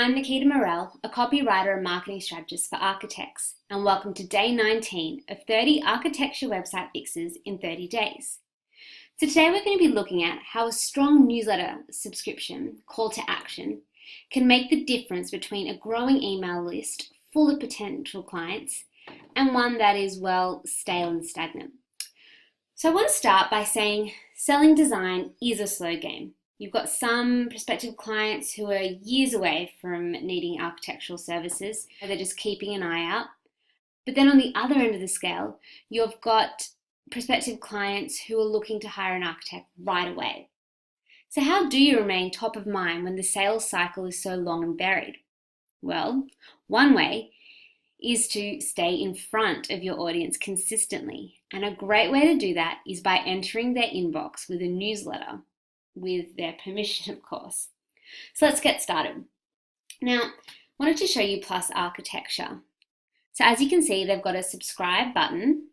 I'm Nikitamorell, a copywriter and marketing strategist for architects, and welcome to day 19 of 30 architecture website fixes in 30 days. So today we're going to be looking at how a strong newsletter subscription call to action can make the difference between a growing email list full of potential clients and one that is, well, stale and stagnant. So I want to start by saying selling design is a slow game. You've got some prospective clients who are years away from needing architectural services. They're just keeping an eye out. But then on the other end of the scale, you've got prospective clients who are looking to hire an architect right away. So how do you remain top of mind when the sales cycle is so long and varied? Well, one way is to stay in front of your audience consistently. And a great way to do that is by entering their inbox with a newsletter, with their permission, of course. So let's get started. Now, I wanted to show you Plus Architecture. So as you can see, they've got a subscribe button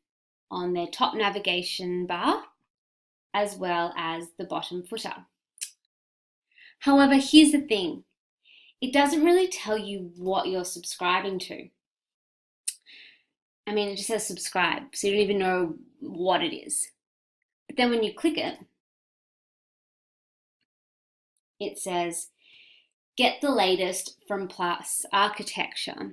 on their top navigation bar, as well as the bottom footer. However, here's the thing. It doesn't really tell you what you're subscribing to. I mean, it just says subscribe, so you don't even know what it is. But then when you click it, it says, get the latest from Plus Architecture.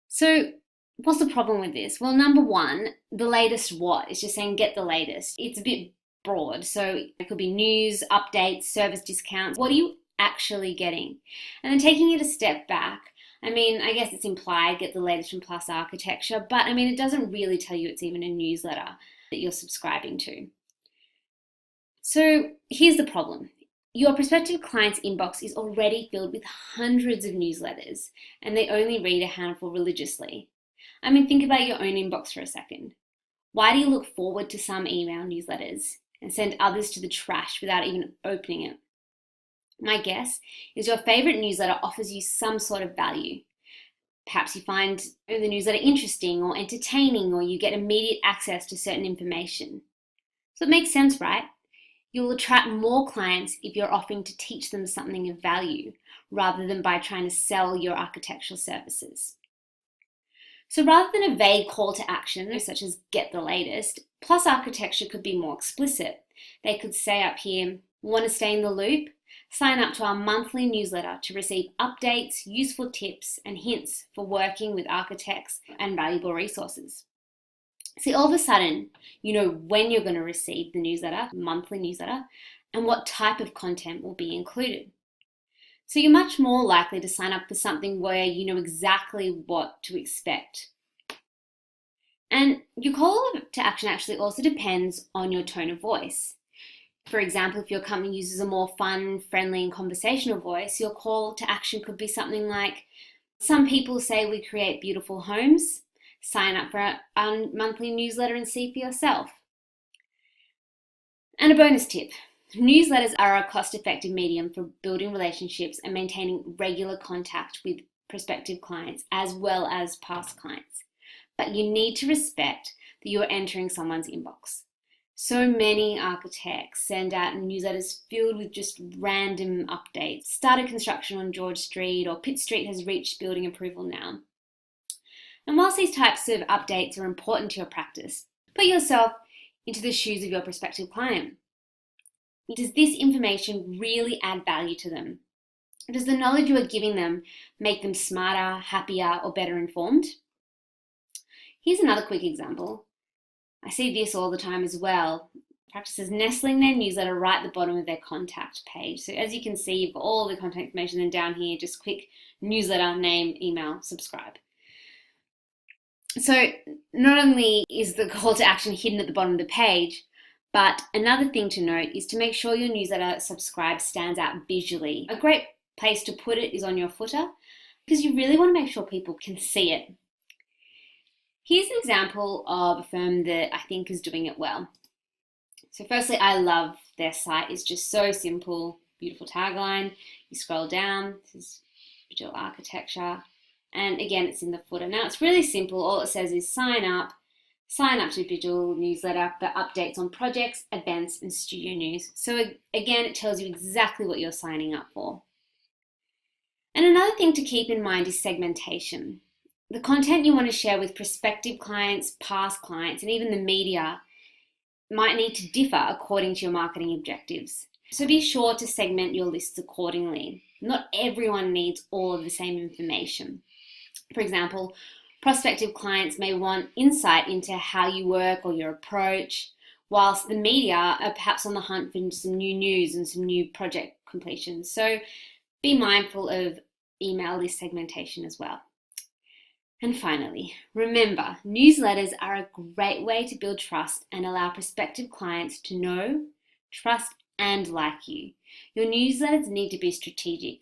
So what's the problem with this? Well, number one, the latest what? It's just saying get the latest. It's a bit broad. So it could be news, updates, service discounts. What are you actually getting? And then taking it a step back, I mean, I guess it's implied get the latest from Plus Architecture, but I mean, it doesn't really tell you it's even a newsletter that you're subscribing to. So here's the problem. Your prospective client's inbox is already filled with hundreds of newsletters, and they only read a handful religiously. I mean, think about your own inbox for a second. Why do you look forward to some email newsletters and send others to the trash without even opening it? My guess is your favorite newsletter offers you some sort of value. Perhaps you find the newsletter interesting or entertaining, or you get immediate access to certain information. So it makes sense, right? You'll attract more clients if you're offering to teach them something of value rather than by trying to sell your architectural services. So rather than a vague call to action, such as get the latest, Plus Architecture could be more explicit. They could say up here, want to stay in the loop? Sign up to our monthly newsletter to receive updates, useful tips, and hints for working with architects and valuable resources. See, all of a sudden, you know when you're going to receive the newsletter, monthly newsletter, and what type of content will be included. So you're much more likely to sign up for something where you know exactly what to expect. And your call to action actually also depends on your tone of voice. For example, if your company uses a more fun, friendly, and conversational voice, your call to action could be something like, some people say we create beautiful homes. Sign up for our monthly newsletter and see for yourself. And a bonus tip. Newsletters are a cost-effective medium for building relationships and maintaining regular contact with prospective clients as well as past clients. But you need to respect that you are entering someone's inbox. So many architects send out newsletters filled with just random updates. Started construction on George Street, or Pitt Street has reached building approval now. And whilst these types of updates are important to your practice, put yourself into the shoes of your prospective client. Does this information really add value to them? Does the knowledge you are giving them make them smarter, happier, or better informed? Here's another quick example. I see this all the time as well. Practices nestling their newsletter right at the bottom of their contact page. So as you can see, you've got all the contact information, and down here, just click newsletter, name, email, subscribe. So not only is the call to action hidden at the bottom of the page, but another thing to note is to make sure your newsletter subscribe stands out visually. A great place to put it is on your footer, because you really want to make sure people can see it. Here's an example of a firm that I think is doing it well. So firstly, I love their site. It's just so simple, beautiful tagline. You scroll down, this is visual architecture. And again, it's in the footer. Now it's really simple. All it says is sign up to visual newsletter for updates on projects, events, and studio news. So again, it tells you exactly what you're signing up for. And another thing to keep in mind is segmentation. The content you want to share with prospective clients, past clients, and even the media might need to differ according to your marketing objectives. So be sure to segment your lists accordingly. Not everyone needs all of the same information. For example, prospective clients may want insight into how you work or your approach, whilst the media are perhaps on the hunt for some new news and some new project completions. So be mindful of email list segmentation as well. And finally, remember, newsletters are a great way to build trust and allow prospective clients to know, trust, and like you. Your newsletters need to be strategic.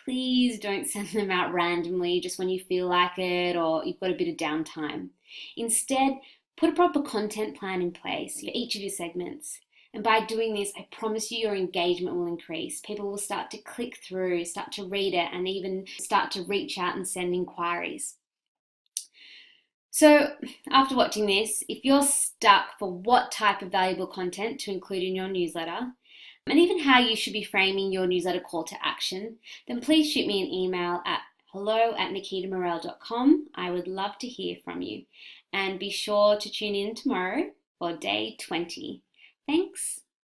Please don't send them out randomly just when you feel like it or you've got a bit of downtime. Instead, put a proper content plan in place for each of your segments. And by doing this, I promise you your engagement will increase. People will start to click through, start to read it, and even start to reach out and send inquiries. So after watching this, if you're stuck for what type of valuable content to include in your newsletter, and even how you should be framing your newsletter call to action, then please shoot me an email at hello@nikitamorell.com. I would love to hear from you. And be sure to tune in tomorrow for day 20. Thanks.